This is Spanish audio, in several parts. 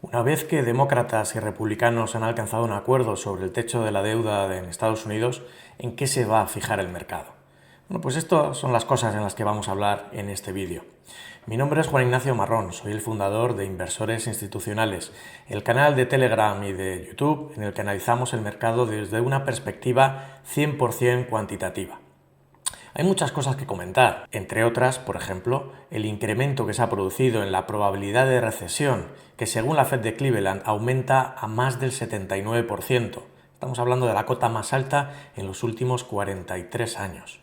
Una vez que demócratas y republicanos han alcanzado un acuerdo sobre el techo de la deuda en Estados Unidos, ¿en qué se va a fijar el mercado? Bueno, pues estas son las cosas en las que vamos a hablar en este vídeo. Mi nombre es Juan Ignacio Marrón, soy el fundador de Inversores Institucionales, el canal de Telegram y de YouTube en el que analizamos el mercado desde una perspectiva 100% cuantitativa. Hay muchas cosas que comentar, entre otras, por ejemplo, el incremento que se ha producido en la probabilidad de recesión, que según la Fed de Cleveland aumenta a más del 79%. Estamos hablando de la cota más alta en los últimos 43 años.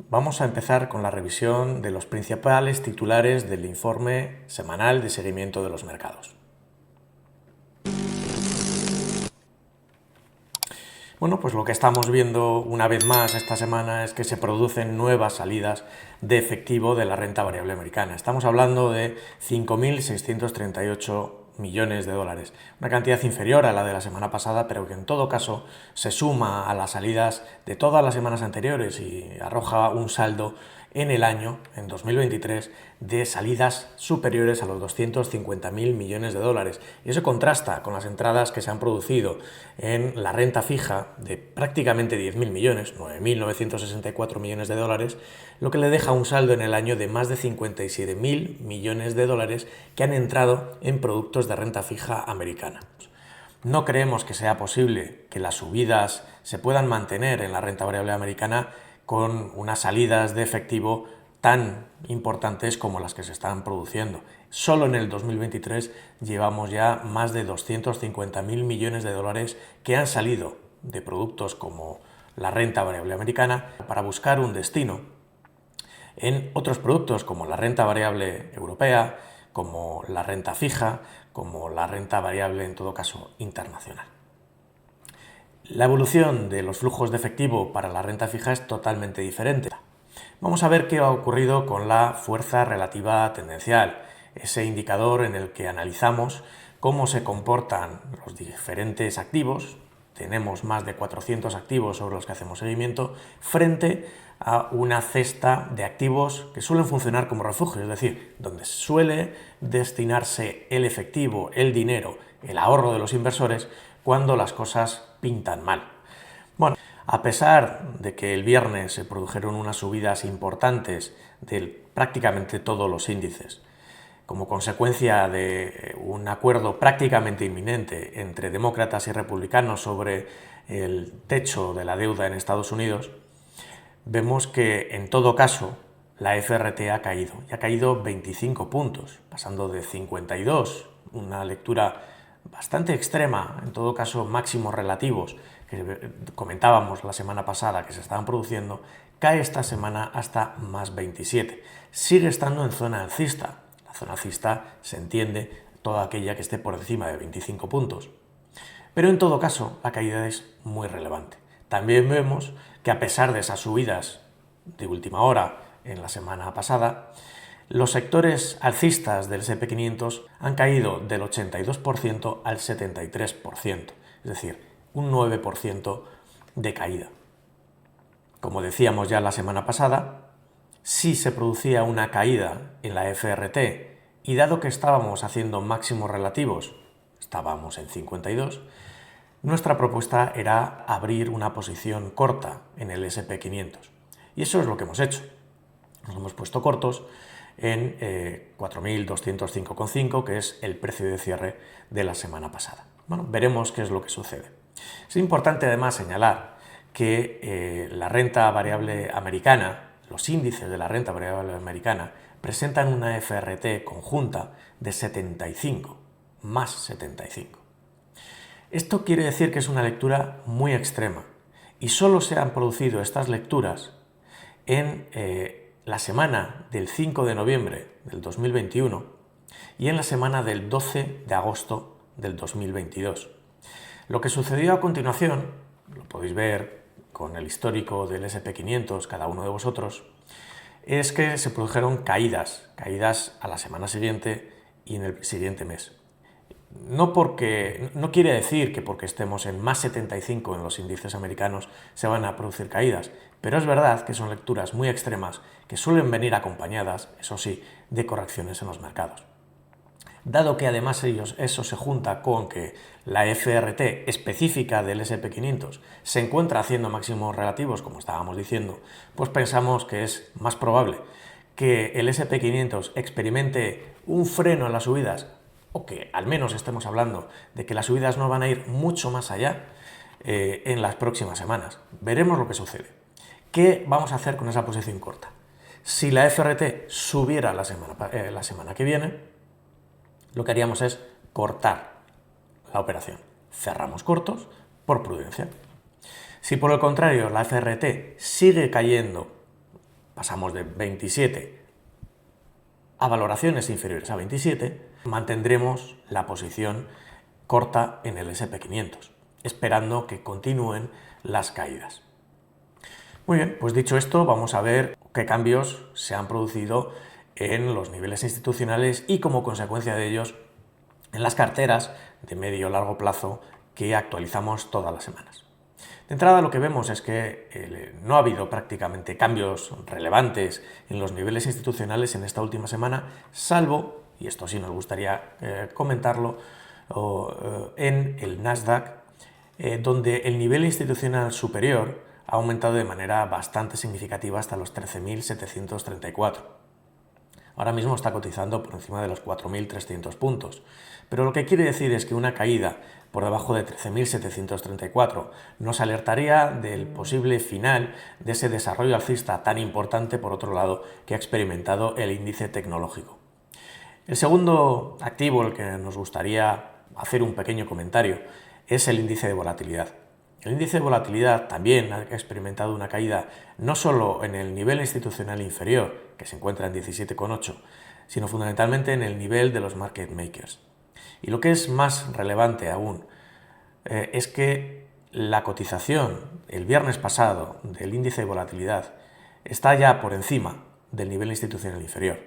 Vamos a empezar con la revisión de los principales titulares del informe semanal de seguimiento de los mercados. Bueno, pues lo que estamos viendo una vez más esta semana es que se producen nuevas salidas de efectivo de la renta variable americana. Estamos hablando de 5.638 millones de dólares, una cantidad inferior a la de la semana pasada, pero que en todo caso se suma a las salidas de todas las semanas anteriores y arroja un saldo en el año, en 2023, de salidas superiores a los 250.000 millones de dólares. Y eso contrasta con las entradas que se han producido en la renta fija de prácticamente 10.000 millones, 9.964 millones de dólares, lo que le deja un saldo en el año de más de 57.000 millones de dólares que han entrado en productos de renta fija americana. No creemos que sea posible que las subidas se puedan mantener en la renta variable americana con unas salidas de efectivo tan importantes como las que se están produciendo. Solo en el 2023 llevamos ya más de 250.000 millones de dólares que han salido de productos como la renta variable americana para buscar un destino en otros productos como la renta variable europea, como la renta fija, como la renta variable en todo caso internacional. La evolución de los flujos de efectivo para la renta fija es totalmente diferente. Vamos a ver qué ha ocurrido con la fuerza relativa tendencial, ese indicador en el que analizamos cómo se comportan los diferentes activos. Tenemos más de 400 activos sobre los que hacemos seguimiento frente a una cesta de activos que suelen funcionar como refugio, es decir, donde suele destinarse el efectivo, el dinero, el ahorro de los inversores cuando las cosas pintan mal. Bueno, a pesar de que el viernes se produjeron unas subidas importantes de prácticamente todos los índices, como consecuencia de un acuerdo prácticamente inminente entre demócratas y republicanos sobre el techo de la deuda en Estados Unidos, vemos que en todo caso la FRT ha caído, y ha caído 25 puntos, pasando de 52, una lectura bastante extrema, en todo caso máximos relativos, que comentábamos la semana pasada que se estaban produciendo, cae esta semana hasta más 27. Sigue estando en zona alcista. La zona alcista se entiende toda aquella que esté por encima de 25 puntos. Pero en todo caso, la caída es muy relevante. También vemos que a pesar de esas subidas de última hora en la semana pasada, los sectores alcistas del S&P 500 han caído del 82% al 73%, es decir, un 9% de caída. Como decíamos ya la semana pasada, si se producía una caída en la FRT y dado que estábamos haciendo máximos relativos, estábamos en 52, nuestra propuesta era abrir una posición corta en el S&P 500. Y eso es lo que hemos hecho. Nos hemos puesto cortos en 4.205,5, que es el precio de cierre de la semana pasada. Bueno, veremos qué es lo que sucede. Es importante además señalar que la renta variable americana, los índices de la renta variable americana, presentan una FRT conjunta de 75, más 75. Esto quiere decir que es una lectura muy extrema y solo se han producido estas lecturas en la semana del 5 de noviembre del 2021 y en la semana del 12 de agosto del 2022. Lo que sucedió a continuación, lo podéis ver con el histórico del S&P 500, cada uno de vosotros, es que se produjeron caídas a la semana siguiente y en el siguiente mes. No quiere decir que porque estemos en más 75 en los índices americanos se van a producir caídas, pero es verdad que son lecturas muy extremas que suelen venir acompañadas, eso sí, de correcciones en los mercados. Dado que además eso se junta con que la FRT específica del SP500 se encuentra haciendo máximos relativos, como estábamos diciendo, pues pensamos que es más probable que el SP500 experimente un freno en las subidas, o que al menos estemos hablando de que las subidas no van a ir mucho más allá en las próximas semanas. Veremos lo que sucede. ¿Qué vamos a hacer con esa posición corta? Si la FRT subiera la semana que viene, lo que haríamos es cortar la operación. Cerramos cortos por prudencia. Si por el contrario la FRT sigue cayendo, pasamos de 27 a valoraciones inferiores a 27, mantendremos la posición corta en el SP500, esperando que continúen las caídas. Muy bien, pues dicho esto, vamos a ver qué cambios se han producido en los niveles institucionales y como consecuencia de ellos en las carteras de medio o largo plazo que actualizamos todas las semanas. De entrada lo que vemos es que no ha habido prácticamente cambios relevantes en los niveles institucionales en esta última semana, salvo, y esto sí nos gustaría comentarlo, en el Nasdaq, donde el nivel institucional superior ha aumentado de manera bastante significativa hasta los 13.734. Ahora mismo está cotizando por encima de los 4.300 puntos, pero lo que quiere decir es que una caída por debajo de 13.734 nos alertaría del posible final de ese desarrollo alcista tan importante, por otro lado, que ha experimentado el índice tecnológico. El segundo activo al que nos gustaría hacer un pequeño comentario es el índice de volatilidad. El índice de volatilidad también ha experimentado una caída no solo en el nivel institucional inferior, que se encuentra en 17,8, sino fundamentalmente en el nivel de los market makers. Y lo que es más relevante aún es que la cotización el viernes pasado del índice de volatilidad está ya por encima del nivel institucional inferior.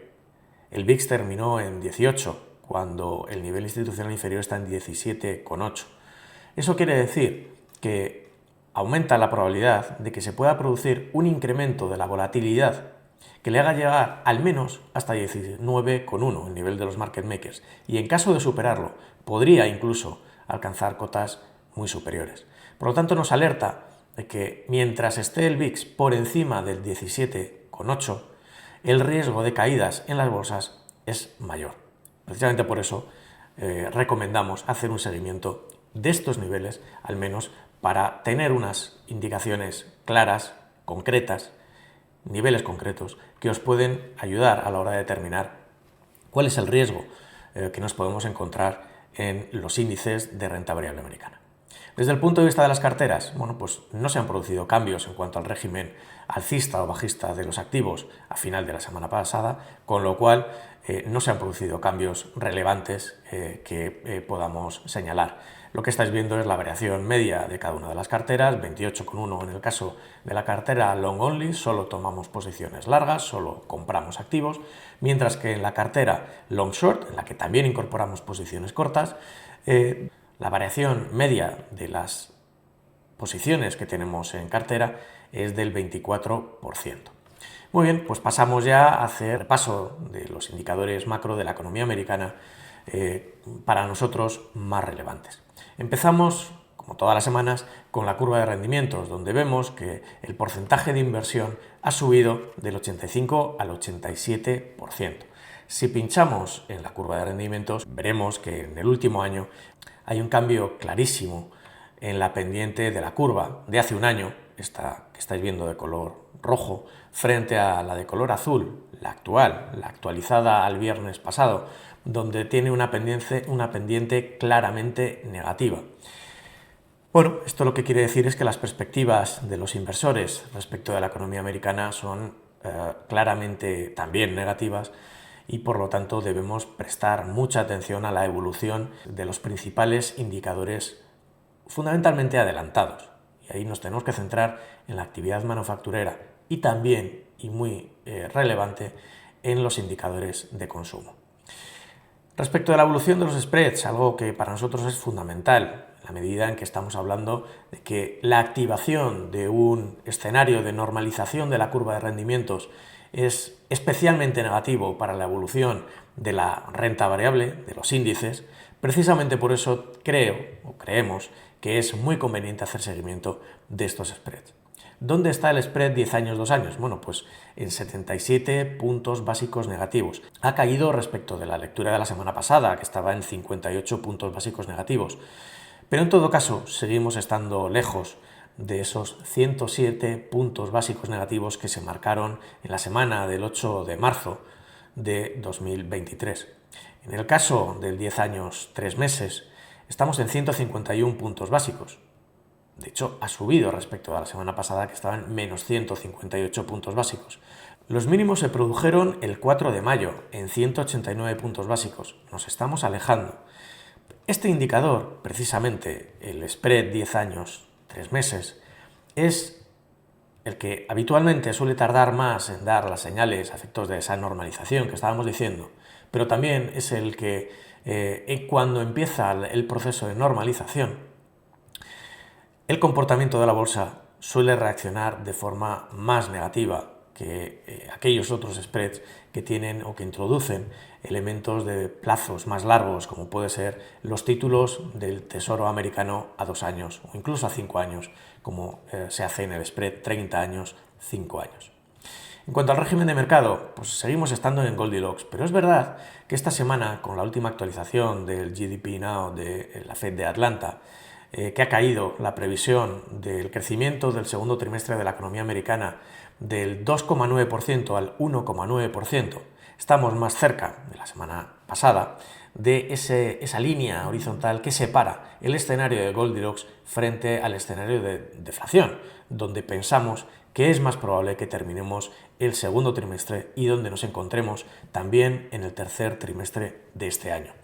El VIX terminó en 18, cuando el nivel institucional inferior está en 17,8. Eso quiere decir que aumenta la probabilidad de que se pueda producir un incremento de la volatilidad que le haga llegar al menos hasta 19,1, el nivel de los market makers, y en caso de superarlo, podría incluso alcanzar cotas muy superiores. Por lo tanto, nos alerta de que mientras esté el VIX por encima del 17,8, el riesgo de caídas en las bolsas es mayor. Precisamente por eso recomendamos hacer un seguimiento de estos niveles, al menos para tener unas indicaciones claras, concretas, niveles concretos, que os pueden ayudar a la hora de determinar cuál es el riesgo que nos podemos encontrar en los índices de renta variable americana. Desde el punto de vista de las carteras, bueno, pues no se han producido cambios en cuanto al régimen alcista o bajista de los activos a final de la semana pasada, con lo cual no se han producido cambios relevantes que podamos señalar. Lo que estáis viendo es la variación media de cada una de las carteras, 28,1 en el caso de la cartera long only, solo tomamos posiciones largas, solo compramos activos, mientras que en la cartera long short, en la que también incorporamos posiciones cortas, la variación media de las posiciones que tenemos en cartera es del 24%. Muy bien, pues pasamos ya a hacer repaso de los indicadores macro de la economía americana para nosotros más relevantes. Empezamos, como todas las semanas, con la curva de rendimientos, donde vemos que el porcentaje de inversión ha subido del 85 al 87%. Si pinchamos en la curva de rendimientos, veremos que en el último año hay un cambio clarísimo en la pendiente de la curva de hace un año, esta que estáis viendo de color rojo, frente a la de color azul, la actual, la actualizada al viernes pasado, donde tiene una pendiente claramente negativa. Bueno, esto lo que quiere decir es que las perspectivas de los inversores respecto de la economía americana son claramente también negativas y por lo tanto debemos prestar mucha atención a la evolución de los principales indicadores fundamentalmente adelantados. Y ahí nos tenemos que centrar en la actividad manufacturera y también, y muy relevante, en los indicadores de consumo. Respecto a la evolución de los spreads, algo que para nosotros es fundamental, en la medida en que estamos hablando de que la activación de un escenario de normalización de la curva de rendimientos es especialmente negativo para la evolución de la renta variable, de los índices. Precisamente por eso creemos que es muy conveniente hacer seguimiento de estos spreads. ¿Dónde está el spread 10 años, 2 años? Bueno, pues en 77 puntos básicos negativos. Ha caído respecto de la lectura de la semana pasada, que estaba en 58 puntos básicos negativos. Pero en todo caso, seguimos estando lejos de esos 107 puntos básicos negativos que se marcaron en la semana del 8 de marzo de 2023. En el caso del 10 años, 3 meses, estamos en 151 puntos básicos. De hecho, ha subido respecto a la semana pasada, que estaba en menos 158 puntos básicos. Los mínimos se produjeron el 4 de mayo, en 189 puntos básicos. Nos estamos alejando. Este indicador, precisamente el spread 10 años, 3 meses, es el que habitualmente suele tardar más en dar las señales a efectos de esa normalización que estábamos diciendo, pero también es el que cuando empieza el proceso de normalización, el comportamiento de la bolsa suele reaccionar de forma más negativa que aquellos otros spreads que tienen o que introducen elementos de plazos más largos, como puede ser los títulos del Tesoro americano a 2 años o incluso a 5 años, como se hace en el spread 30 años, 5 años. En cuanto al régimen de mercado, pues seguimos estando en Goldilocks, pero es verdad que esta semana, con la última actualización del GDP Now de la Fed de Atlanta, que ha caído la previsión del crecimiento del segundo trimestre de la economía americana del 2,9% al 1,9%, estamos más cerca de la semana pasada de esa línea horizontal que separa el escenario de Goldilocks frente al escenario de deflación, donde pensamos que es más probable que terminemos el segundo trimestre y donde nos encontremos también en el tercer trimestre de este año.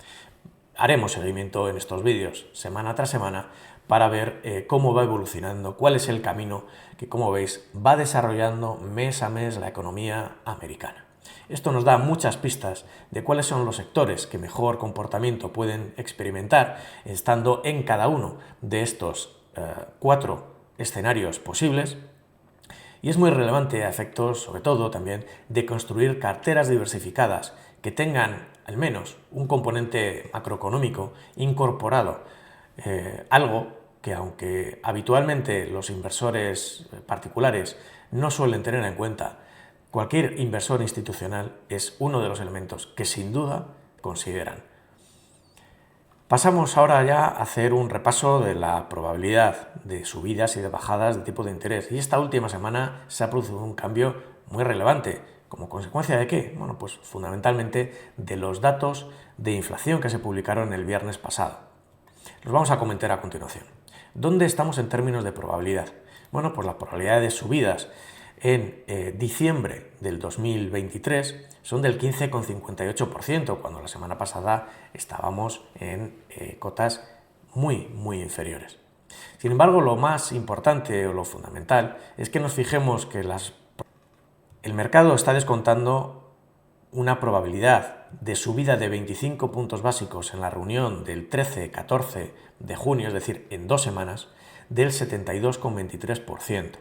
Haremos seguimiento en estos vídeos semana tras semana para ver cómo va evolucionando, cuál es el camino que, como veis, va desarrollando mes a mes la economía americana. Esto nos da muchas pistas de cuáles son los sectores que mejor comportamiento pueden experimentar estando en cada uno de estos 4 escenarios posibles. Y es muy relevante a efectos, sobre todo también, de construir carteras diversificadas que tengan al menos un componente macroeconómico incorporado, algo que aunque habitualmente los inversores particulares no suelen tener en cuenta, cualquier inversor institucional es uno de los elementos que sin duda consideran. Pasamos ahora ya a hacer un repaso de la probabilidad de subidas y de bajadas de tipo de interés. Y esta última semana se ha producido un cambio muy relevante. ¿Como consecuencia de qué? Bueno, pues fundamentalmente de los datos de inflación que se publicaron el viernes pasado. Los vamos a comentar a continuación. ¿Dónde estamos en términos de probabilidad? Bueno, pues la probabilidad de subidas en diciembre del 2023 son del 15,58%, cuando la semana pasada estábamos en cotas muy inferiores. Sin embargo, lo más importante o lo fundamental es que nos fijemos que el mercado está descontando una probabilidad de subida de 25 puntos básicos en la reunión del 13-14 de junio, es decir, en 2 semanas, del 72,23%.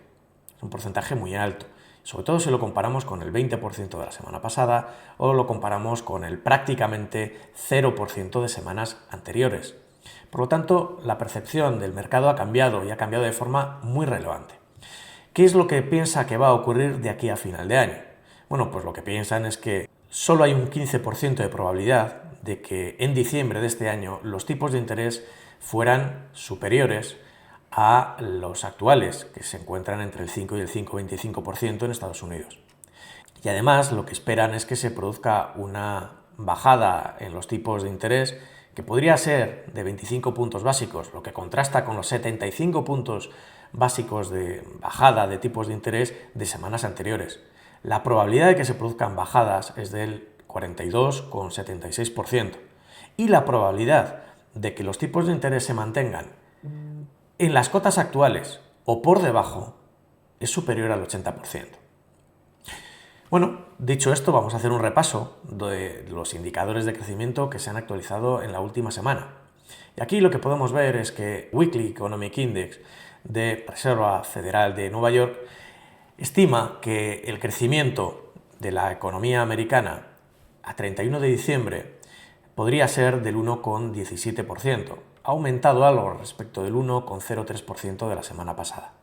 Es un porcentaje muy alto, sobre todo si lo comparamos con el 20% de la semana pasada o lo comparamos con el prácticamente 0% de semanas anteriores. Por lo tanto, la percepción del mercado ha cambiado y ha cambiado de forma muy relevante. ¿Qué es lo que piensa que va a ocurrir de aquí a final de año? Bueno, pues lo que piensan es que solo hay un 15% de probabilidad de que en diciembre de este año los tipos de interés fueran superiores a los actuales, que se encuentran entre el 5 y el 5,25% en Estados Unidos. Y además lo que esperan es que se produzca una bajada en los tipos de interés que podría ser de 25 puntos básicos, lo que contrasta con los 75 puntos básicos de bajada de tipos de interés de semanas anteriores. La probabilidad de que se produzcan bajadas es del 42,76% y la probabilidad de que los tipos de interés se mantengan en las cotas actuales o por debajo es superior al 80%. Bueno, dicho esto, vamos a hacer un repaso de los indicadores de crecimiento que se han actualizado en la última semana. Y aquí lo que podemos ver es que Weekly Economic Index de Reserva Federal de Nueva York estima que el crecimiento de la economía americana a 31 de diciembre podría ser del 1,17%, ha aumentado algo respecto del 1,03% de la semana pasada.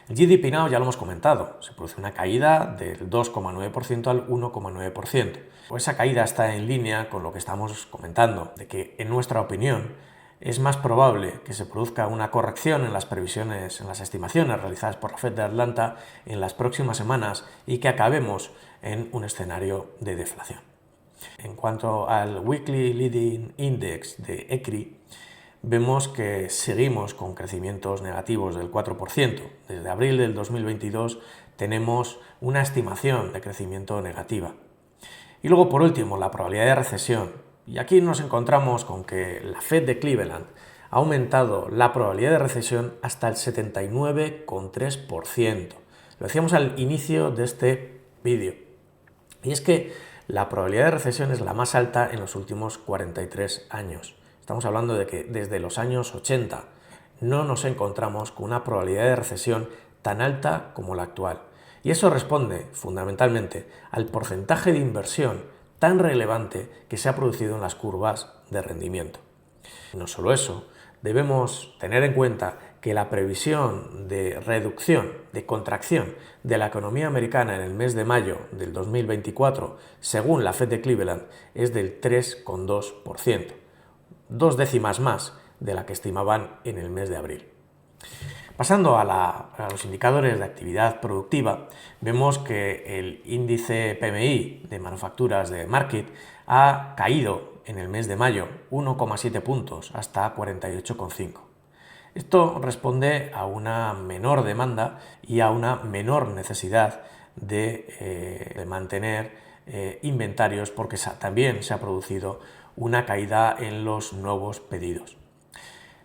El GDP Now ya lo hemos comentado, se produce una caída del 2,9% al 1,9%. Esa caída está en línea con lo que estamos comentando, de que en nuestra opinión es más probable que se produzca una corrección en las previsiones, en las estimaciones realizadas por la Fed de Atlanta en las próximas semanas y que acabemos en un escenario de deflación. En cuanto al Weekly Leading Index de ECRI, vemos que seguimos con crecimientos negativos del 4%. Desde abril del 2022 tenemos una estimación de crecimiento negativa. Y luego, por último, la probabilidad de recesión. Y aquí nos encontramos con que la Fed de Cleveland ha aumentado la probabilidad de recesión hasta el 79,3%. Lo decíamos al inicio de este vídeo. Y es que la probabilidad de recesión es la más alta en los últimos 43 años. Estamos hablando de que desde los años 80 no nos encontramos con una probabilidad de recesión tan alta como la actual. Y eso responde fundamentalmente al porcentaje de inversión tan relevante que se ha producido en las curvas de rendimiento. No solo eso, debemos tener en cuenta que la previsión de reducción, de contracción de la economía americana en el mes de mayo del 2024, según la Fed de Cleveland, es del 3,2%. 2 décimas más de la que estimaban en el mes de abril. Pasando a los indicadores de actividad productiva, vemos que el índice PMI de manufacturas de Markit ha caído en el mes de mayo 1,7 puntos hasta 48,5. Esto responde a una menor demanda y a una menor necesidad de mantener inventarios porque también se ha producido una caída en los nuevos pedidos.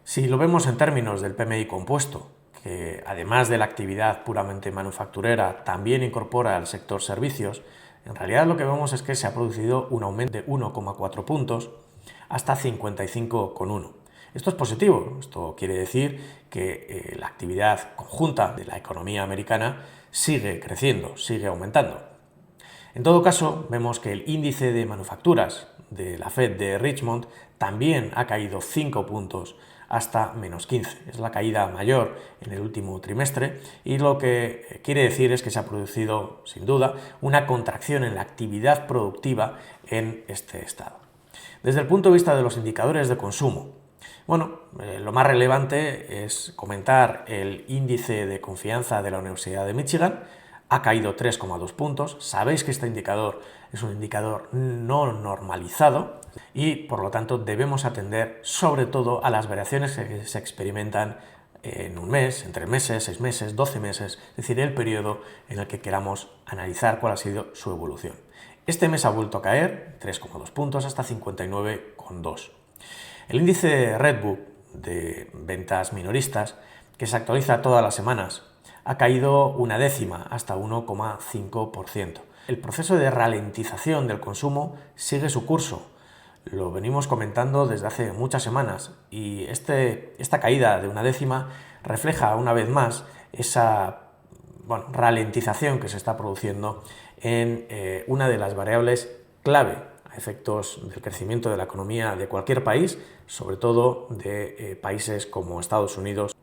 Si lo vemos en términos del PMI compuesto, que además de la actividad puramente manufacturera también incorpora al sector servicios, en realidad lo que vemos es que se ha producido un aumento de 1,4 puntos hasta 55,1. Esto es positivo, esto quiere decir que la actividad conjunta de la economía americana sigue creciendo, sigue aumentando. En todo caso, vemos que el índice de manufacturas de la Fed de Richmond también ha caído 5 puntos hasta menos 15. Es la caída mayor en el último trimestre y lo que quiere decir es que se ha producido, sin duda, una contracción en la actividad productiva en este estado. Desde el punto de vista de los indicadores de consumo, lo más relevante es comentar el índice de confianza de la Universidad de Michigan. Ha caído 3,2 puntos. Sabéis que este indicador es un indicador no normalizado y, por lo tanto, debemos atender sobre todo a las variaciones que se experimentan en un mes, en 3 meses, 6 meses, 12 meses, es decir, el periodo en el que queramos analizar cuál ha sido su evolución. Este mes ha vuelto a caer 3,2 puntos hasta 59,2. El índice Redbook de ventas minoristas, que se actualiza todas las semanas, ha caído una décima hasta 1,5%. El proceso de ralentización del consumo sigue su curso. Lo venimos comentando desde hace muchas semanas y esta caída de una décima refleja una vez más esa ralentización que se está produciendo en una de las variables clave a efectos del crecimiento de la economía de cualquier país, sobre todo de países como Estados Unidos.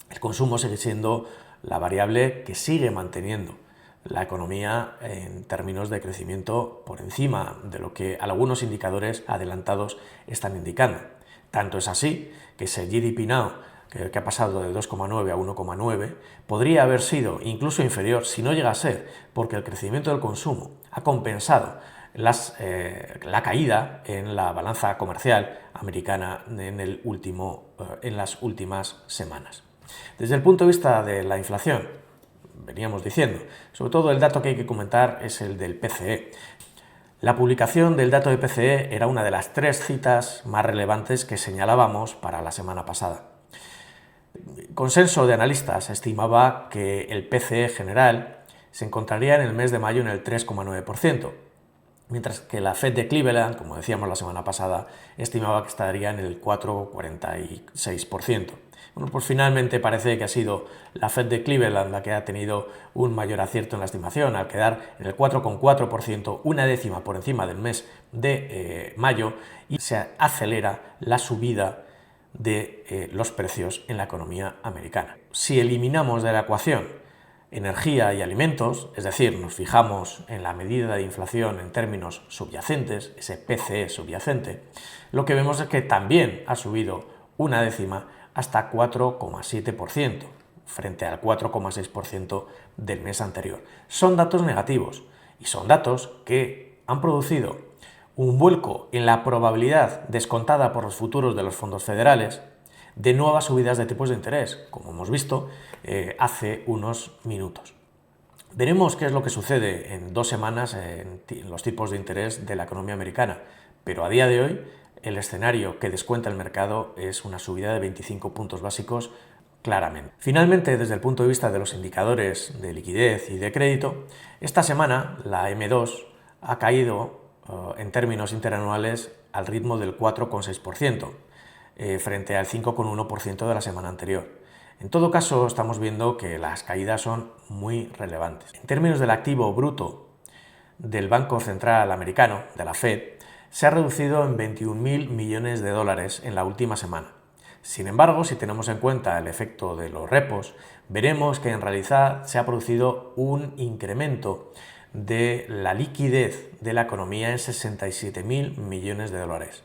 El consumo sigue siendo la variable que sigue manteniendo la economía en términos de crecimiento por encima de lo que algunos indicadores adelantados están indicando. Tanto es así que ese GDP Now, que ha pasado de 2,9 a 1,9, podría haber sido incluso inferior si no llega a ser, porque el crecimiento del consumo ha compensado la caída en la balanza comercial americana en las últimas semanas. Desde el punto de vista de la inflación, veníamos diciendo, sobre todo el dato que hay que comentar es el del PCE. La publicación del dato de PCE era una de las 3 citas más relevantes que señalábamos para la semana pasada. El consenso de analistas estimaba que el PCE general se encontraría en el mes de mayo en el 3,9%. mientras que la Fed de Cleveland, como decíamos la semana pasada, estimaba que estaría en el 4,46%. Bueno, pues finalmente parece que ha sido la Fed de Cleveland la que ha tenido un mayor acierto en la estimación, al quedar en el 4,4%, una décima por encima del mes de mayo, y se acelera la subida de los precios en la economía americana. Si eliminamos de la ecuación energía y alimentos, es decir, nos fijamos en la medida de inflación en términos subyacentes, ese PCE subyacente, lo que vemos es que también ha subido una décima hasta 4,7%, frente al 4,6% del mes anterior. Son datos negativos y son datos que han producido un vuelco en la probabilidad descontada por los futuros de los fondos federales de nuevas subidas de tipos de interés, como hemos visto hace unos minutos. Veremos qué es lo que sucede en 2 semanas en los tipos de interés de la economía americana, pero a día de hoy el escenario que descuenta el mercado es una subida de 25 puntos básicos claramente. Finalmente, desde el punto de vista de los indicadores de liquidez y de crédito, esta semana la M2 ha caído en términos interanuales al ritmo del 4,6%, frente al 5,1% de la semana anterior. En todo caso, estamos viendo que las caídas son muy relevantes. En términos del activo bruto del Banco Central Americano, de la Fed, se ha reducido en 21.000 millones de dólares en la última semana. Sin embargo, si tenemos en cuenta el efecto de los repos, veremos que en realidad se ha producido un incremento de la liquidez de la economía en 67.000 millones de dólares.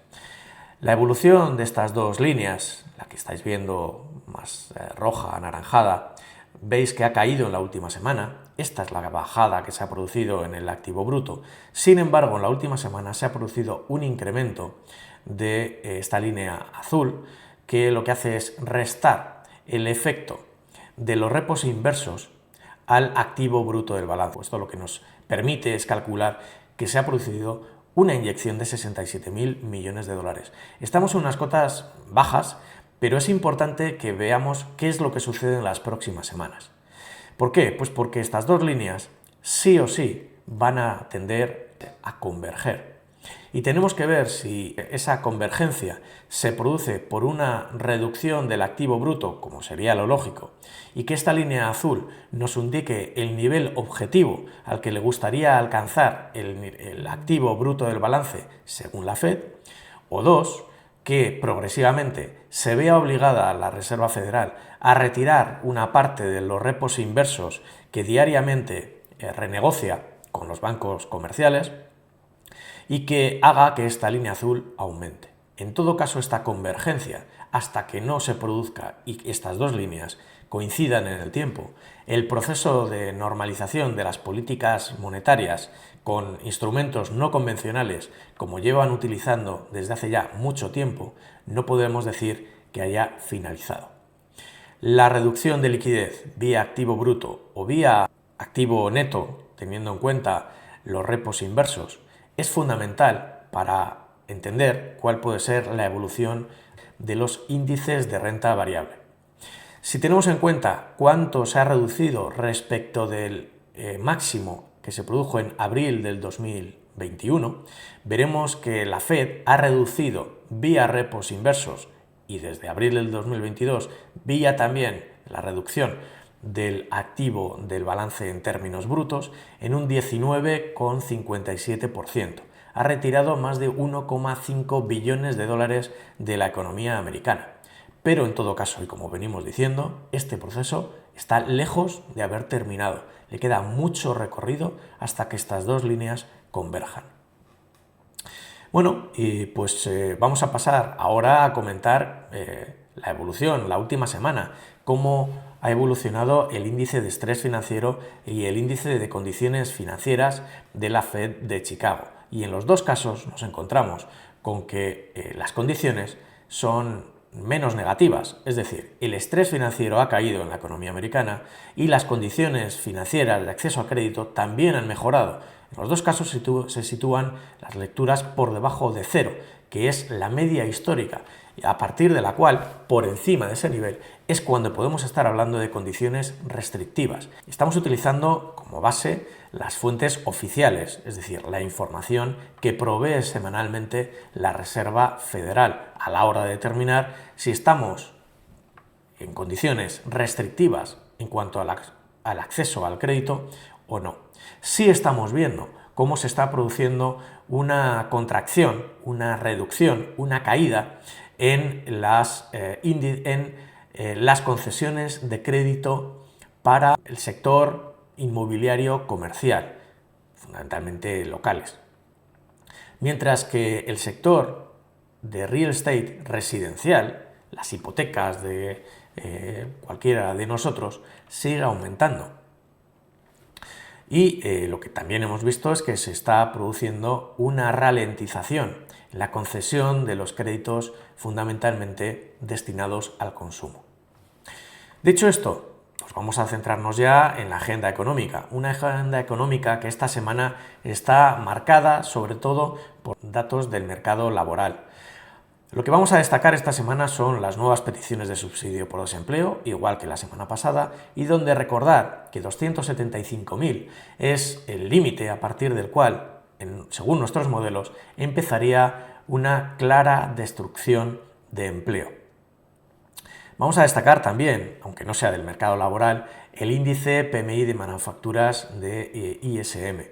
La evolución de estas dos líneas, la que estáis viendo más roja, anaranjada, veis que ha caído en la última semana. Esta es la bajada que se ha producido en el activo bruto. Sin embargo, en la última semana se ha producido un incremento de esta línea azul, que lo que hace es restar el efecto de los repos inversos al activo bruto del balance. Esto lo que nos permite es calcular que se ha producido una inyección de 67.000 millones de dólares. Estamos en unas cotas bajas, pero es importante que veamos qué es lo que sucede en las próximas semanas. ¿Por qué? Pues porque estas dos líneas sí o sí van a tender a converger. Y tenemos que ver si esa convergencia se produce por una reducción del activo bruto, como sería lo lógico, y que esta línea azul nos indique el nivel objetivo al que le gustaría alcanzar el activo bruto del balance según la Fed, o dos, que progresivamente se vea obligada la Reserva Federal a retirar una parte de los repos inversos que diariamente renegocia con los bancos comerciales, y que haga que esta línea azul aumente. En todo caso, esta convergencia, hasta que no se produzca y estas dos líneas coincidan en el tiempo, el proceso de normalización de las políticas monetarias con instrumentos no convencionales, como llevan utilizando desde hace ya mucho tiempo, no podemos decir que haya finalizado. La reducción de liquidez vía activo bruto o vía activo neto, teniendo en cuenta los repos inversos, es fundamental para entender cuál puede ser la evolución de los índices de renta variable. Si tenemos en cuenta cuánto se ha reducido respecto del máximo que se produjo en abril del 2021, veremos que la Fed ha reducido vía repos inversos y desde abril del 2022 vía también la reducción del activo del balance en términos brutos en un 19,57%. Ha retirado más de 1,5 billones de dólares de la economía americana. Pero en todo caso, y como venimos diciendo, este proceso está lejos de haber terminado. Le queda mucho recorrido hasta que estas dos líneas converjan. Bueno, y pues vamos a pasar ahora a comentar la evolución, la última semana, cómo ha evolucionado el índice de estrés financiero y el índice de condiciones financieras de la Fed de Chicago. Y en los dos casos nos encontramos con que las condiciones son menos negativas, es decir, el estrés financiero ha caído en la economía americana y las condiciones financieras de acceso a crédito también han mejorado. En los dos casos se sitúan las lecturas por debajo de cero, que es la media histórica, a partir de la cual, por encima de ese nivel, es cuando podemos estar hablando de condiciones restrictivas. Estamos utilizando como base las fuentes oficiales, es decir, la información que provee semanalmente la Reserva Federal a la hora de determinar si estamos en condiciones restrictivas en cuanto al acceso al crédito o no. Sí estamos viendo cómo se está produciendo una contracción, una reducción, una caída en las concesiones de crédito para el sector inmobiliario comercial, fundamentalmente locales. Mientras que el sector de real estate residencial, las hipotecas de cualquiera de nosotros, sigue aumentando. Y lo que también hemos visto es que se está produciendo una ralentización en la concesión de los créditos fundamentalmente destinados al consumo. Dicho esto, pues vamos a centrarnos ya en la agenda económica. Una agenda económica que esta semana está marcada sobre todo por datos del mercado laboral. Lo que vamos a destacar esta semana son las nuevas peticiones de subsidio por desempleo, igual que la semana pasada, y donde recordar que 275.000 es el límite a partir del cual, según nuestros modelos, empezaría una clara destrucción de empleo. Vamos a destacar también, aunque no sea del mercado laboral, el índice PMI de manufacturas de ISM.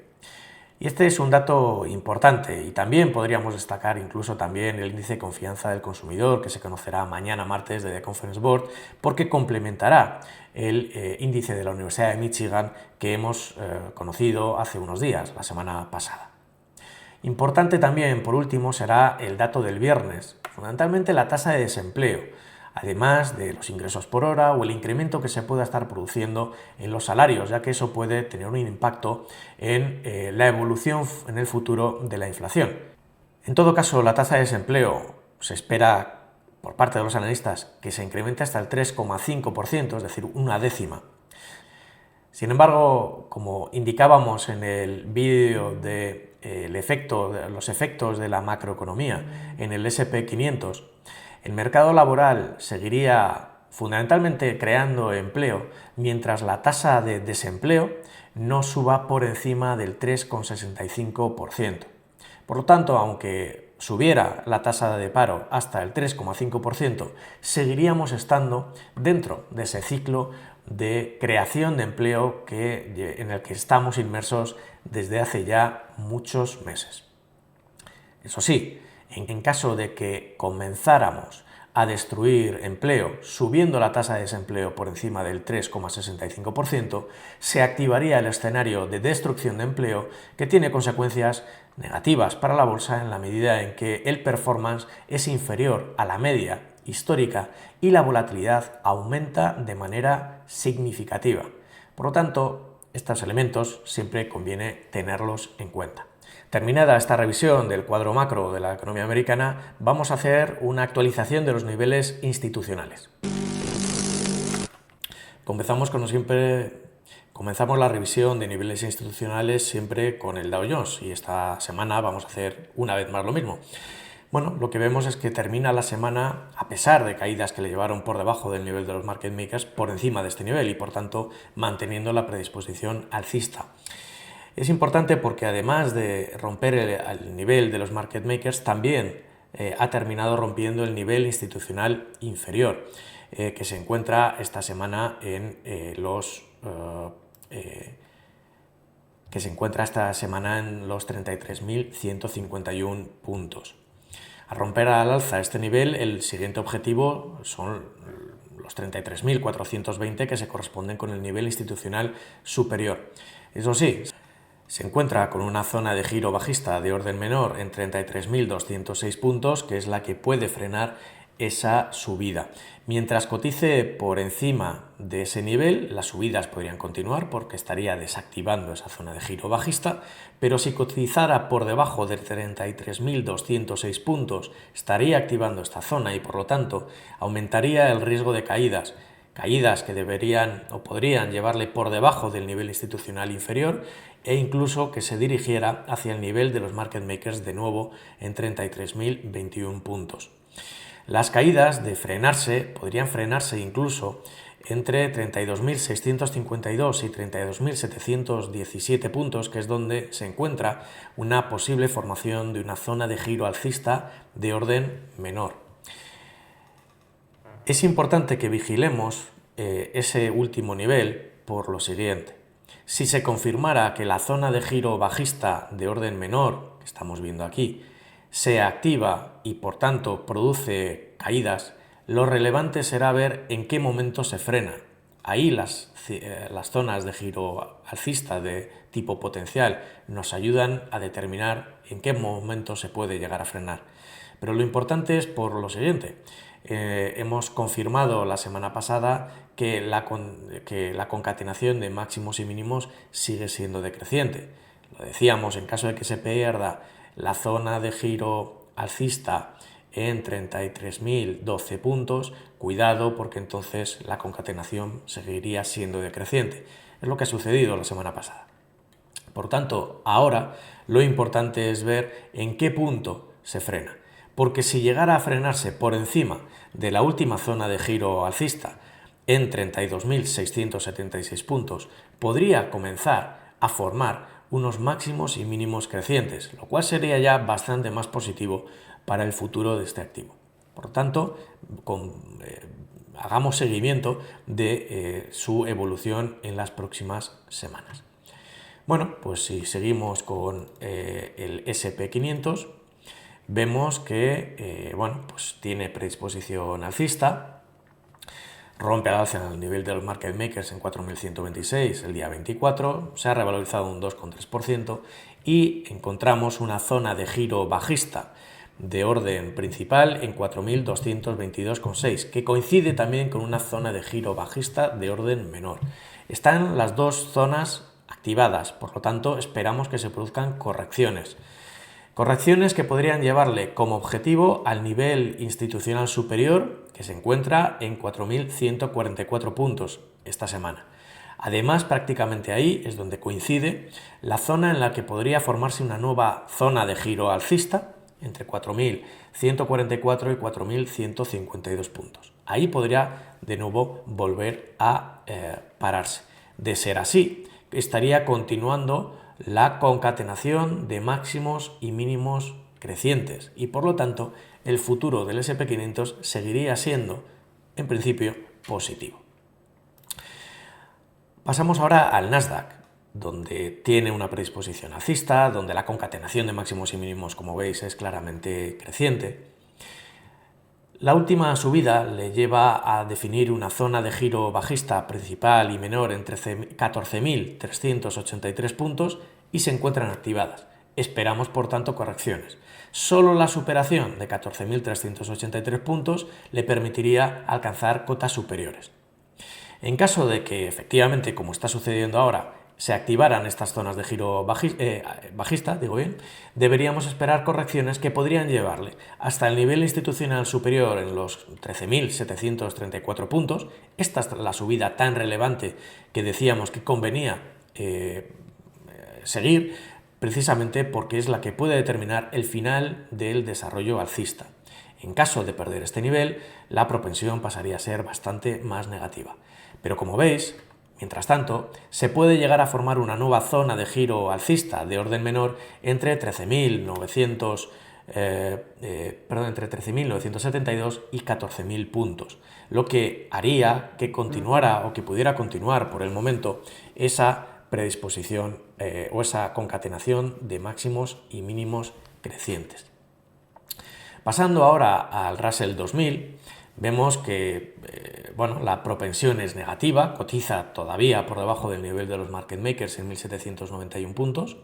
Y este es un dato importante y también podríamos destacar incluso también el índice de confianza del consumidor que se conocerá mañana martes de The Conference Board porque complementará el índice de la Universidad de Michigan que hemos conocido hace unos días, la semana pasada. Importante también, por último, será el dato del viernes, fundamentalmente la tasa de desempleo, además de los ingresos por hora o el incremento que se pueda estar produciendo en los salarios, ya que eso puede tener un impacto en la evolución en el futuro de la inflación. En todo caso, la tasa de desempleo se espera por parte de los analistas que se incremente hasta el 3,5%, es decir, una décima. Sin embargo, como indicábamos en el vídeo de los efectos de la macroeconomía en el S&P 500, el mercado laboral seguiría fundamentalmente creando empleo mientras la tasa de desempleo no suba por encima del 3,65%. Por lo tanto, aunque subiera la tasa de paro hasta el 3,5%, seguiríamos estando dentro de ese ciclo de creación de empleo en el que estamos inmersos desde hace ya muchos meses. Eso sí, en caso de que comenzáramos a destruir empleo subiendo la tasa de desempleo por encima del 3,65%, se activaría el escenario de destrucción de empleo que tiene consecuencias negativas para la bolsa en la medida en que el performance es inferior a la media histórica y la volatilidad aumenta de manera significativa. Por lo tanto, estos elementos siempre conviene tenerlos en cuenta. Terminada esta revisión del cuadro macro de la economía americana, vamos a hacer una actualización de los niveles institucionales. Comenzamos la revisión de niveles institucionales siempre con el Dow Jones y esta semana vamos a hacer una vez más lo mismo. Bueno, lo que vemos es que termina la semana, a pesar de caídas que le llevaron por debajo del nivel de los market makers, por encima de este nivel y por tanto manteniendo la predisposición alcista. Es importante porque además de romper el nivel de los market makers, también ha terminado rompiendo el nivel institucional inferior, que se encuentra esta semana en los 33.151 puntos. Al romper al alza este nivel, el siguiente objetivo son los 33.420 que se corresponden con el nivel institucional superior. Eso sí, se encuentra con una zona de giro bajista de orden menor en 33.206 puntos, que es la que puede frenar esa subida. Mientras cotice por encima de ese nivel, las subidas podrían continuar porque estaría desactivando esa zona de giro bajista, pero si cotizara por debajo de 33.206 puntos, estaría activando esta zona y por lo tanto aumentaría el riesgo de caídas caídas que deberían o podrían llevarle por debajo del nivel institucional inferior e incluso que se dirigiera hacia el nivel de los market makers de nuevo en 33.021 puntos. Las caídas podrían frenarse incluso entre 32.652 y 32.717 puntos, que es donde se encuentra una posible formación de una zona de giro alcista de orden menor. Es importante que vigilemos ese último nivel por lo siguiente. Si se confirmara que la zona de giro bajista de orden menor, que estamos viendo aquí, se activa y por tanto produce caídas, lo relevante será ver en qué momento se frena. Ahí las zonas de giro alcista de tipo potencial nos ayudan a determinar en qué momento se puede llegar a frenar. Pero lo importante es por lo siguiente. Hemos confirmado la semana pasada que la concatenación de máximos y mínimos sigue siendo decreciente. Lo decíamos, en caso de que se pierda la zona de giro alcista en 33.012 puntos, cuidado porque entonces la concatenación seguiría siendo decreciente. Es lo que ha sucedido la semana pasada. Por tanto, ahora lo importante es ver en qué punto se frena, porque si llegara a frenarse por encima de la última zona de giro alcista en 32.676 puntos, podría comenzar a formar unos máximos y mínimos crecientes, lo cual sería ya bastante más positivo para el futuro de este activo. Por tanto, hagamos seguimiento de su evolución en las próximas semanas. Bueno, pues si seguimos con el SP500, vemos que pues tiene predisposición alcista, rompe al alza en el nivel de los market makers en 4.126 el día 24, se ha revalorizado un 2,3% y encontramos una zona de giro bajista de orden principal en 4.222,6, que coincide también con una zona de giro bajista de orden menor. Están las dos zonas activadas, por lo tanto esperamos que se produzcan correcciones. Correcciones que podrían llevarle como objetivo al nivel institucional superior, que se encuentra en 4.144 puntos esta semana. Además, prácticamente ahí es donde coincide la zona en la que podría formarse una nueva zona de giro alcista, entre 4.144 y 4.152 puntos. Ahí podría de nuevo volver a pararse. De ser así, estaría continuando la concatenación de máximos y mínimos crecientes y por lo tanto el futuro del SP500 seguiría siendo en principio positivo. Pasamos ahora al Nasdaq, donde tiene una predisposición alcista, donde la concatenación de máximos y mínimos, como veis, es claramente creciente. La última subida le lleva a definir una zona de giro bajista principal y menor entre 14.383 puntos y se encuentran activadas. Esperamos, por tanto, correcciones. Solo la superación de 14.383 puntos le permitiría alcanzar cotas superiores. En caso de que, efectivamente, como está sucediendo ahora, se activaran estas zonas de giro bajista, deberíamos esperar correcciones que podrían llevarle hasta el nivel institucional superior en los 13.734 puntos. Esta es la subida tan relevante que decíamos que convenía seguir, precisamente porque es la que puede determinar el final del desarrollo alcista. En caso de perder este nivel, la propensión pasaría a ser bastante más negativa. Pero como veis, mientras tanto, se puede llegar a formar una nueva zona de giro alcista de orden menor entre 13.972 y 14.000 puntos, lo que haría que continuara o que pudiera continuar por el momento esa predisposición o esa concatenación de máximos y mínimos crecientes. Pasando ahora al Russell 2000, vemos que la propensión es negativa, cotiza todavía por debajo del nivel de los market makers en 1.791 puntos.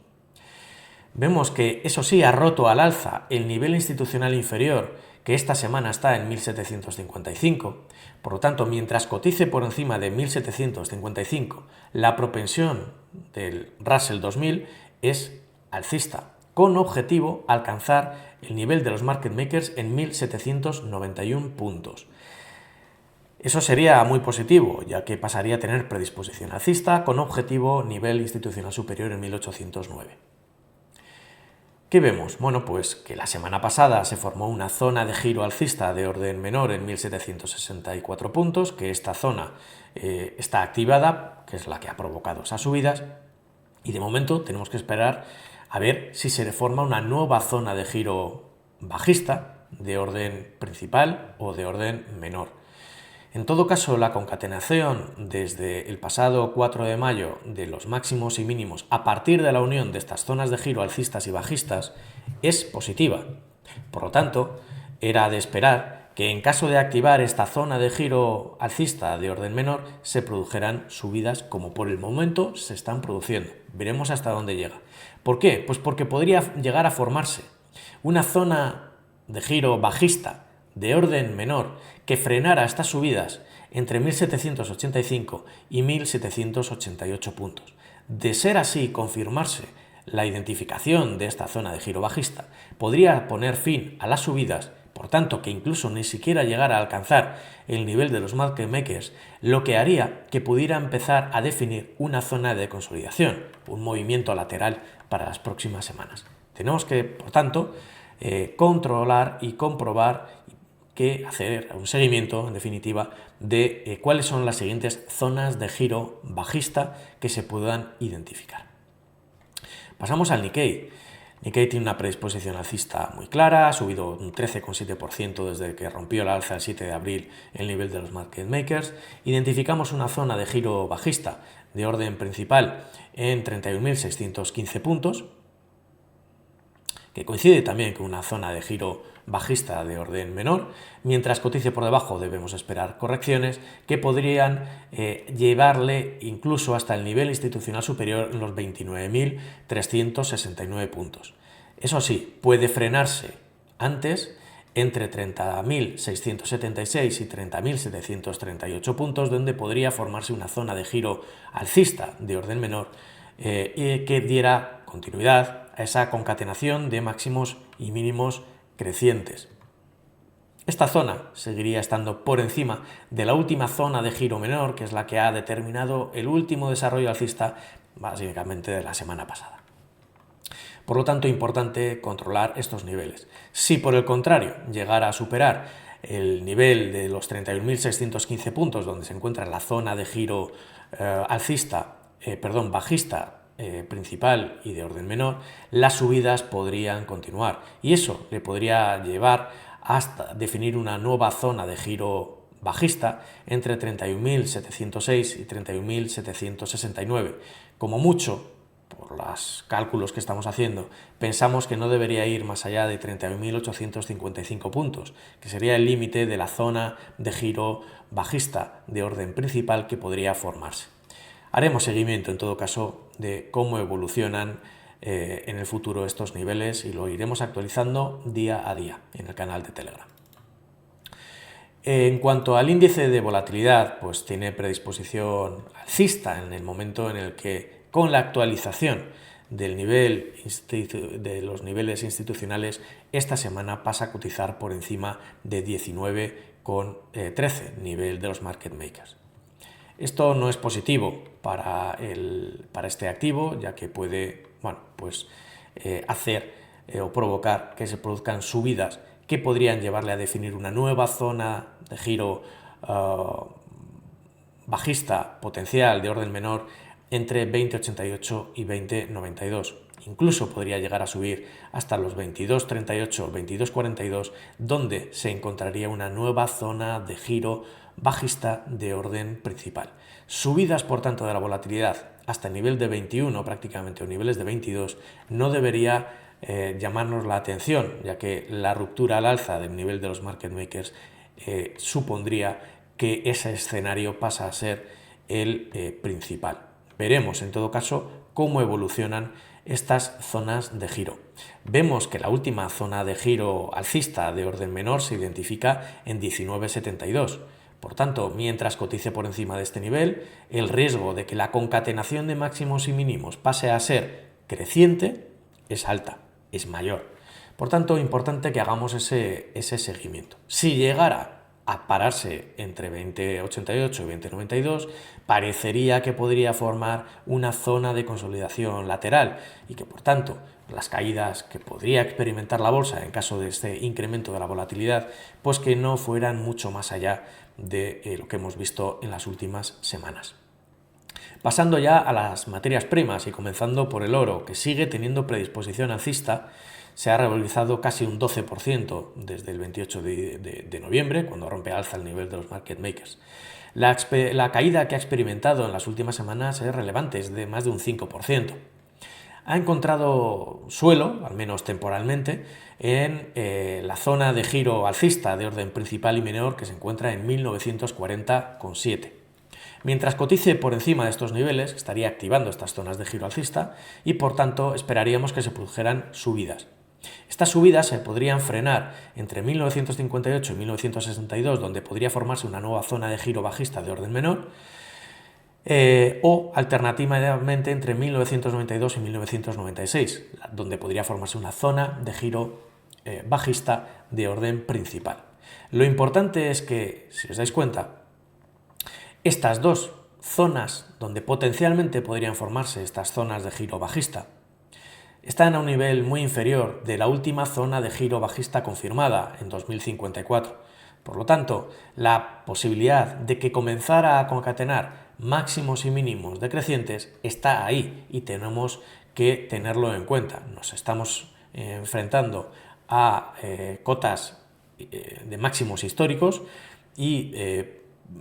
Vemos que, eso sí, ha roto al alza el nivel institucional inferior, que esta semana está en 1.755. Por lo tanto, mientras cotice por encima de 1.755, la propensión del Russell 2000 es alcista, con objetivo alcanzar el nivel de los market makers en 1.791 puntos. Eso sería muy positivo, ya que pasaría a tener predisposición alcista con objetivo nivel institucional superior en 1809. ¿Qué vemos? Bueno, pues que la semana pasada se formó una zona de giro alcista de orden menor en 1764 puntos, que esta zona está activada, que es la que ha provocado esas subidas, y de momento tenemos que esperar a ver si se forma una nueva zona de giro bajista de orden principal o de orden menor. En todo caso, la concatenación desde el pasado 4 de mayo de los máximos y mínimos a partir de la unión de estas zonas de giro alcistas y bajistas es positiva. Por lo tanto, era de esperar que en caso de activar esta zona de giro alcista de orden menor se produjeran subidas como por el momento se están produciendo. Veremos hasta dónde llega. ¿Por qué? Pues porque podría llegar a formarse una zona de giro bajista de orden menor que frenara estas subidas entre 1785 y 1788 puntos. De ser así, confirmarse la identificación de esta zona de giro bajista, podría poner fin a las subidas, por tanto que incluso ni siquiera llegara a alcanzar el nivel de los market makers, lo que haría que pudiera empezar a definir una zona de consolidación, un movimiento lateral para las próximas semanas. Tenemos que, por tanto, controlar y comprobar que hacer un seguimiento, en definitiva, de cuáles son las siguientes zonas de giro bajista que se puedan identificar. Pasamos al Nikkei. Nikkei tiene una predisposición alcista muy clara, ha subido un 13,7% desde que rompió la alza el 7 de abril el nivel de los market makers. Identificamos una zona de giro bajista de orden principal en 31.615 puntos, que coincide también con una zona de giro bajista de orden menor. Mientras cotice por debajo debemos esperar correcciones que podrían llevarle incluso hasta el nivel institucional superior en los 29.369 puntos. Eso sí, puede frenarse antes entre 30.676 y 30.738 puntos, donde podría formarse una zona de giro alcista de orden menor y que diera continuidad a esa concatenación de máximos y mínimos crecientes. Esta zona seguiría estando por encima de la última zona de giro menor, que es la que ha determinado el último desarrollo alcista, básicamente de la semana pasada. Por lo tanto, importante controlar estos niveles. Si por el contrario llegara a superar el nivel de los 31.615 puntos, donde se encuentra la zona de giro bajista principal y de orden menor, las subidas podrían continuar y eso le podría llevar hasta definir una nueva zona de giro bajista entre 31.706 y 31.769. Como mucho, por los cálculos que estamos haciendo, pensamos que no debería ir más allá de 31.855 puntos, que sería el límite de la zona de giro bajista de orden principal que podría formarse. Haremos seguimiento, en todo caso, de cómo evolucionan en el futuro estos niveles y lo iremos actualizando día a día en el canal de Telegram. En cuanto al índice de volatilidad, pues tiene predisposición alcista en el momento en el que, con la actualización del nivel de los niveles institucionales, esta semana pasa a cotizar por encima de 19,13, nivel de los market makers. Esto no es positivo para este activo, ya que puede hacer o provocar que se produzcan subidas que podrían llevarle a definir una nueva zona de giro bajista potencial de orden menor entre 20,88 y 20,92. Incluso podría llegar a subir hasta los 22,38, 22,42, donde se encontraría una nueva zona de giro bajista de orden principal. Subidas, por tanto, de la volatilidad hasta el nivel de 21 prácticamente o niveles de 22 no debería llamarnos la atención, ya que la ruptura al alza del nivel de los market makers supondría que ese escenario pasa a ser el principal. Veremos, en todo caso, cómo evolucionan estas zonas de giro. Vemos que la última zona de giro alcista de orden menor se identifica en 19,72. Por tanto, mientras cotice por encima de este nivel, el riesgo de que la concatenación de máximos y mínimos pase a ser creciente es alta, es mayor. Por tanto, importante que hagamos ese seguimiento. Si llegara a pararse entre 20,88 y 20,92, parecería que podría formar una zona de consolidación lateral y que, por tanto, las caídas que podría experimentar la bolsa en caso de este incremento de la volatilidad, pues que no fueran mucho más allá de lo que hemos visto en las últimas semanas. Pasando ya a las materias primas y comenzando por el oro, que sigue teniendo predisposición alcista, se ha revalorizado casi un 12% desde el 28 de noviembre, cuando rompe alza el nivel de los market makers. La caída que ha experimentado en las últimas semanas es relevante, es de más de un 5%. Ha encontrado suelo, al menos temporalmente, en la zona de giro alcista de orden principal y menor que se encuentra en 1940,7. Mientras cotice por encima de estos niveles, estaría activando estas zonas de giro alcista y por tanto esperaríamos que se produjeran subidas. Estas subidas se podrían frenar entre 1958 y 1962, donde podría formarse una nueva zona de giro bajista de orden menor, o alternativamente entre 1992 y 1996, donde podría formarse una zona de giro bajista de orden principal. Lo importante es que, si os dais cuenta, estas dos zonas donde potencialmente podrían formarse estas zonas de giro bajista están a un nivel muy inferior de la última zona de giro bajista confirmada en 2054. Por lo tanto, la posibilidad de que comenzara a concatenar máximos y mínimos decrecientes está ahí y tenemos que tenerlo en cuenta. Nos estamos enfrentando a cotas de máximos históricos y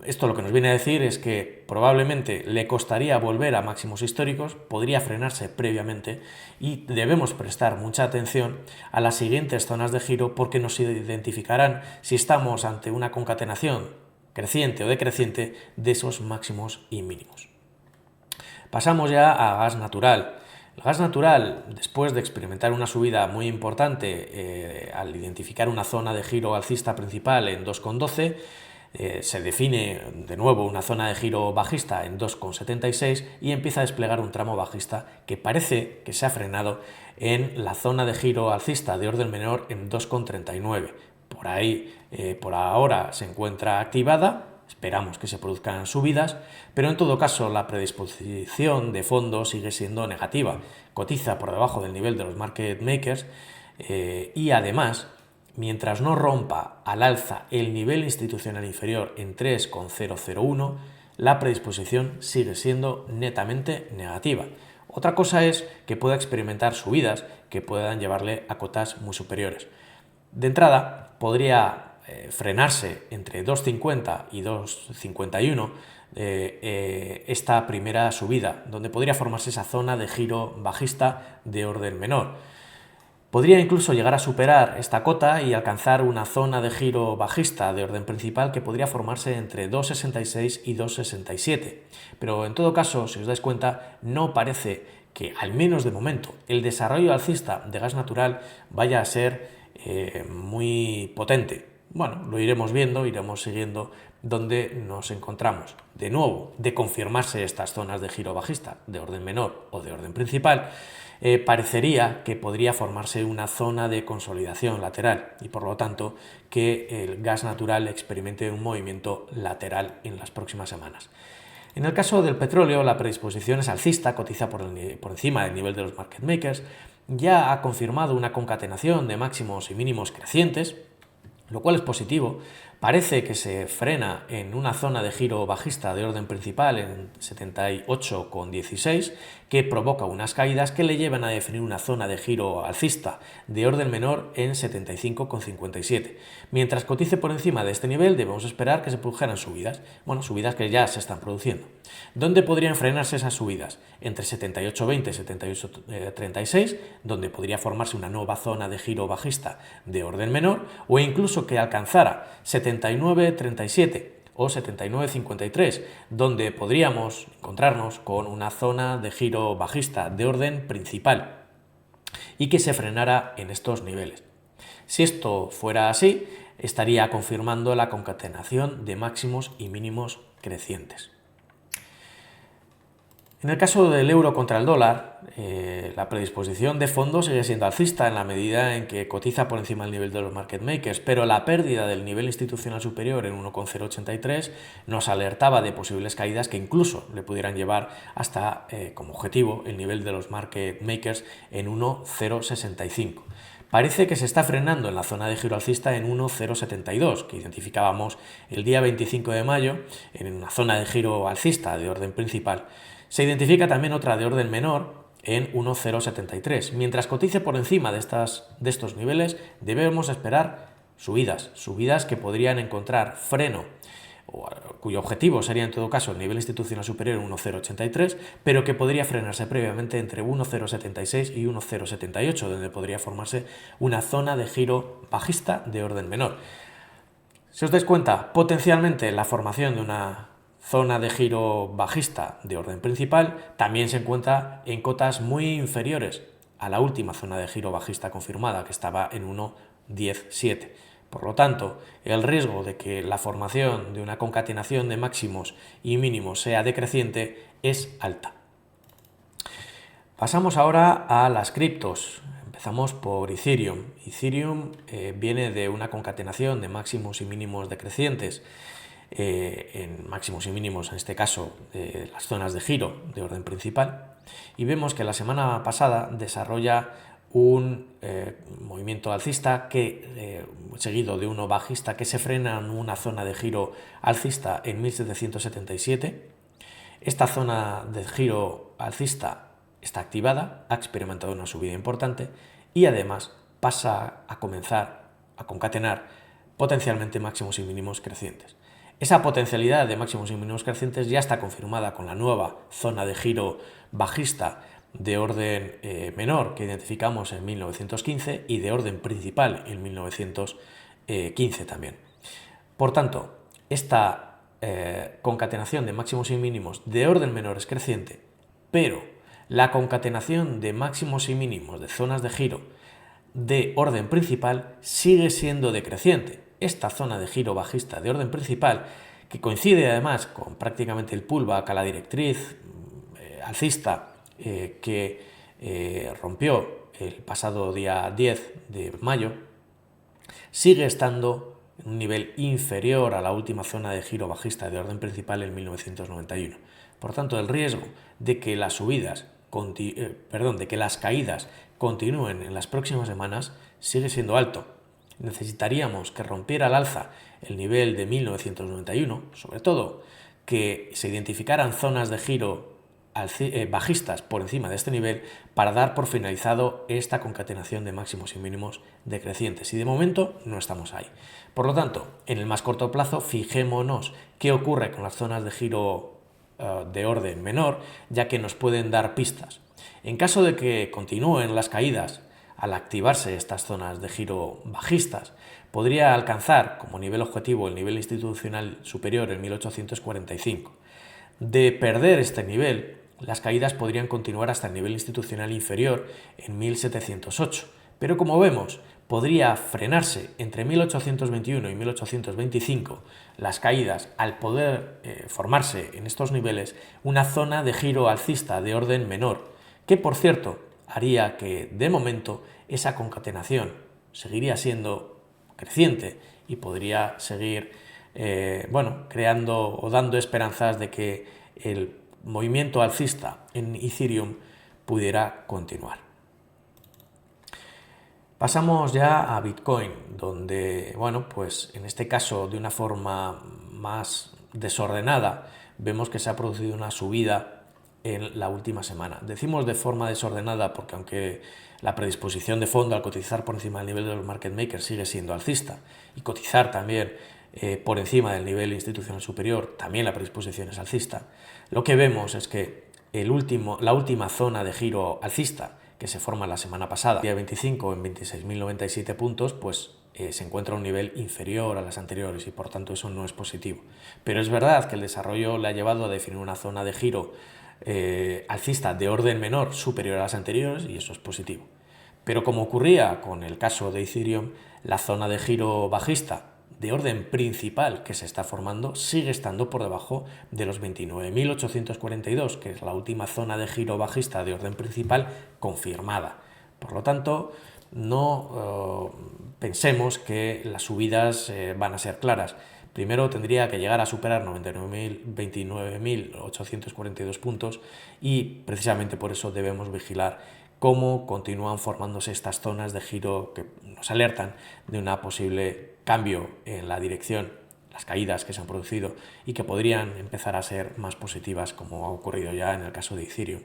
esto lo que nos viene a decir es que probablemente le costaría volver a máximos históricos, podría frenarse previamente y debemos prestar mucha atención a las siguientes zonas de giro porque nos identificarán si estamos ante una concatenación creciente o decreciente de esos máximos y mínimos. Pasamos ya a gas natural. El gas natural, después de experimentar una subida muy importante al identificar una zona de giro alcista principal en 2,12, se define de nuevo una zona de giro bajista en 2,76 y empieza a desplegar un tramo bajista que parece que se ha frenado en la zona de giro alcista de orden menor en 2,39. Por ahí, por ahora se encuentra activada, esperamos que se produzcan subidas, pero en todo caso la predisposición de fondo sigue siendo negativa, cotiza por debajo del nivel de los market makers y además, mientras no rompa al alza el nivel institucional inferior en 3,001, la predisposición sigue siendo netamente negativa. Otra cosa es que pueda experimentar subidas que puedan llevarle a cotas muy superiores. De entrada, podría frenarse entre 2,50 y 2,51 esta primera subida, donde podría formarse esa zona de giro bajista de orden menor. Podría incluso llegar a superar esta cota y alcanzar una zona de giro bajista de orden principal que podría formarse entre 2,66 y 2,67. Pero en todo caso, si os dais cuenta, no parece que, al menos de momento, el desarrollo alcista de gas natural vaya a ser muy potente. Bueno, lo iremos viendo, iremos siguiendo dónde nos encontramos. De nuevo, de confirmarse estas zonas de giro bajista de orden menor o de orden principal, parecería que podría formarse una zona de consolidación lateral y por lo tanto que el gas natural experimente un movimiento lateral en las próximas semanas. En el caso del petróleo, la predisposición es alcista, cotiza por encima del nivel de los market makers, ya ha confirmado una concatenación de máximos y mínimos crecientes, lo cual es positivo. Parece que se frena en una zona de giro bajista de orden principal en 78,16 que provoca unas caídas que le llevan a definir una zona de giro alcista de orden menor en 75,57. Mientras cotice por encima de este nivel debemos esperar que se produjeran subidas, subidas que ya se están produciendo. ¿Dónde podrían frenarse esas subidas? Entre 78,20 y 78,36, donde podría formarse una nueva zona de giro bajista de orden menor, o incluso que alcanzara 79,37 o 79,53, donde podríamos encontrarnos con una zona de giro bajista de orden principal y que se frenara en estos niveles. Si esto fuera así, estaría confirmando la concatenación de máximos y mínimos crecientes. En el caso del euro contra el dólar, la predisposición de fondo sigue siendo alcista en la medida en que cotiza por encima del nivel de los market makers, pero la pérdida del nivel institucional superior en 1,083 nos alertaba de posibles caídas que incluso le pudieran llevar hasta como objetivo el nivel de los market makers en 1,065. Parece que se está frenando en la zona de giro alcista en 1,072, que identificábamos el día 25 de mayo en una zona de giro alcista de orden principal. Se identifica también otra de orden menor en 1,073. Mientras cotice por encima de estos niveles, debemos esperar subidas que podrían encontrar freno, cuyo objetivo sería en todo caso el nivel institucional superior en 1,083, pero que podría frenarse previamente entre 1,076 y 1,078, donde podría formarse una zona de giro bajista de orden menor. Si os dais cuenta, potencialmente la formación de una zona de giro bajista de orden principal también se encuentra en cotas muy inferiores a la última zona de giro bajista confirmada, que estaba en 1,107. Por lo tanto, el riesgo de que la formación de una concatenación de máximos y mínimos sea decreciente es alta. Pasamos ahora a las criptos. Empezamos por Ethereum. Ethereum viene de una concatenación de máximos y mínimos decrecientes, en máximos y mínimos, en este caso, las zonas de giro de orden principal, y vemos que la semana pasada desarrolla un movimiento alcista seguido de uno bajista que se frena en una zona de giro alcista en 1777. Esta zona de giro alcista está activada, ha experimentado una subida importante y además pasa a comenzar a concatenar potencialmente máximos y mínimos crecientes. Esa potencialidad de máximos y mínimos crecientes ya está confirmada con la nueva zona de giro bajista de orden menor que identificamos en 1915 y de orden principal en 1915 también. Por tanto, esta concatenación de máximos y mínimos de orden menor es creciente, pero la concatenación de máximos y mínimos de zonas de giro de orden principal sigue siendo decreciente. Esta zona de giro bajista de orden principal, que coincide además con prácticamente el pullback a la directriz alcista que rompió el pasado día 10 de mayo, sigue estando en un nivel inferior a la última zona de giro bajista de orden principal en 1991. Por tanto, el riesgo de que las caídas continúen en las próximas semanas sigue siendo alto. Necesitaríamos que rompiera al alza el nivel de 1991, sobre todo que se identificaran zonas de giro bajistas por encima de este nivel para dar por finalizado esta concatenación de máximos y mínimos decrecientes. Y de momento no estamos ahí. Por lo tanto, en el más corto plazo, fijémonos qué ocurre con las zonas de giro de orden menor, ya que nos pueden dar pistas. En caso de que continúen las caídas al activarse estas zonas de giro bajistas, podría alcanzar como nivel objetivo el nivel institucional superior en 1845. De perder este nivel, las caídas podrían continuar hasta el nivel institucional inferior en 1708, pero como vemos, podría frenarse entre 1821 y 1825 las caídas al poder formarse en estos niveles una zona de giro alcista de orden menor, que por cierto haría que de momento esa concatenación seguiría siendo creciente y podría seguir creando o dando esperanzas de que el movimiento alcista en Ethereum pudiera continuar. Pasamos ya a Bitcoin, donde, pues en este caso de una forma más desordenada, vemos que se ha producido una subida en la última semana. Decimos de forma desordenada porque aunque la predisposición de fondo al cotizar por encima del nivel de los market makers sigue siendo alcista y cotizar también por encima del nivel institucional superior, también la predisposición es alcista, lo que vemos es que la última zona de giro alcista que se forma la semana pasada, día 25 en 26.097 puntos, pues se encuentra a un nivel inferior a las anteriores y por tanto eso no es positivo. Pero es verdad que el desarrollo le ha llevado a definir una zona de giro alcista de orden menor superior a las anteriores y eso es positivo. Pero como ocurría con el caso de Ethereum, la zona de giro bajista de orden principal que se está formando sigue estando por debajo de los 29.842, que es la última zona de giro bajista de orden principal confirmada. Por lo tanto, no pensemos que las subidas van a ser claras. Primero tendría que llegar a superar 29.842 puntos y precisamente por eso debemos vigilar cómo continúan formándose estas zonas de giro que nos alertan de un posible cambio en la dirección, las caídas que se han producido y que podrían empezar a ser más positivas, como ha ocurrido ya en el caso de Ethereum.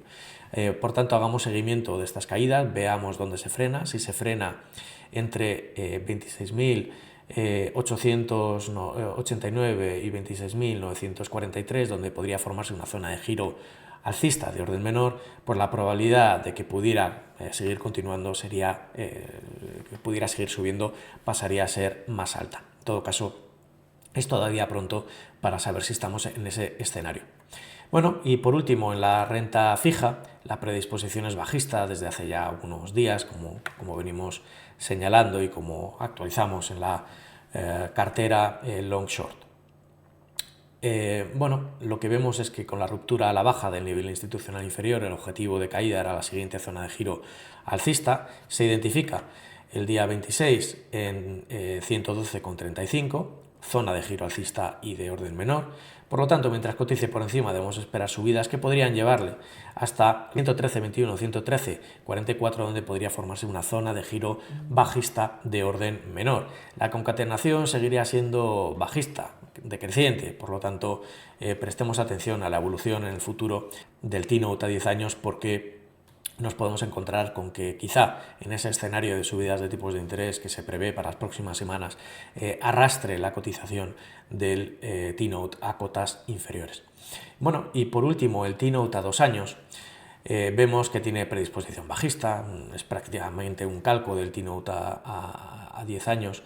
Por tanto, hagamos seguimiento de estas caídas, veamos dónde se frena. Si se frena entre 26.889 y 26.943, donde podría formarse una zona de giro alcista de orden menor, pues la probabilidad de que pudiera seguir continuando sería, que pudiera seguir subiendo, pasaría a ser más alta. En todo caso, es todavía pronto para saber si estamos en ese escenario. Bueno, y por último, en la renta fija, la predisposición es bajista desde hace ya unos días, como venimos señalando y como actualizamos en la cartera long short. Bueno, lo que vemos es que con la ruptura a la baja del nivel institucional inferior, el objetivo de caída era la siguiente zona de giro alcista. Se identifica el día 26 en 112,35, zona de giro alcista y de orden menor. Por lo tanto, mientras cotice por encima, debemos esperar subidas que podrían llevarle hasta 113,21, 113,44, donde podría formarse una zona de giro bajista de orden menor. La concatenación seguiría siendo bajista, decreciente, por lo tanto, prestemos atención a la evolución en el futuro del T-Note a 10 años, porque nos podemos encontrar con que quizá en ese escenario de subidas de tipos de interés que se prevé para las próximas semanas arrastre la cotización del T-Note a cotas inferiores. Bueno, y por último, el T-Note a 2 años. Vemos que tiene predisposición bajista, es prácticamente un calco del T-Note a 10 años.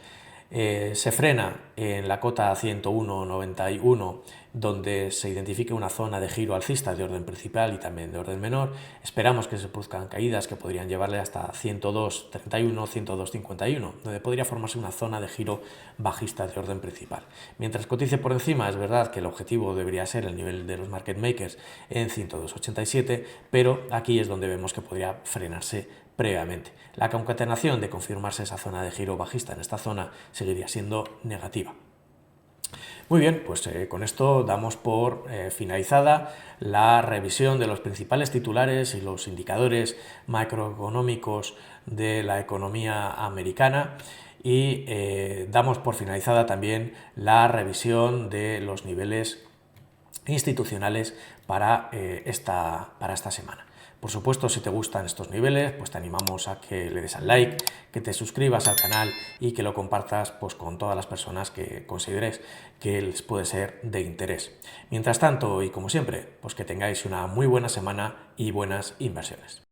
Se frena en la cota 101,91, donde se identifica una zona de giro alcista de orden principal y también de orden menor. Esperamos que se produzcan caídas que podrían llevarle hasta 102,31, 102,51, donde podría formarse una zona de giro bajista de orden principal. Mientras cotice por encima, es verdad que el objetivo debería ser el nivel de los market makers en 102,87, pero aquí es donde vemos que podría frenarse previamente. La concatenación de confirmarse esa zona de giro bajista en esta zona seguiría siendo negativa. Muy bien, pues con esto damos por finalizada la revisión de los principales titulares y los indicadores macroeconómicos de la economía americana y damos por finalizada también la revisión de los niveles institucionales para esta semana. Por supuesto, si te gustan estos niveles, pues te animamos a que le des al like, que te suscribas al canal y que lo compartas pues, con todas las personas que consideres que les puede ser de interés. Mientras tanto, y como siempre, pues que tengáis una muy buena semana y buenas inversiones.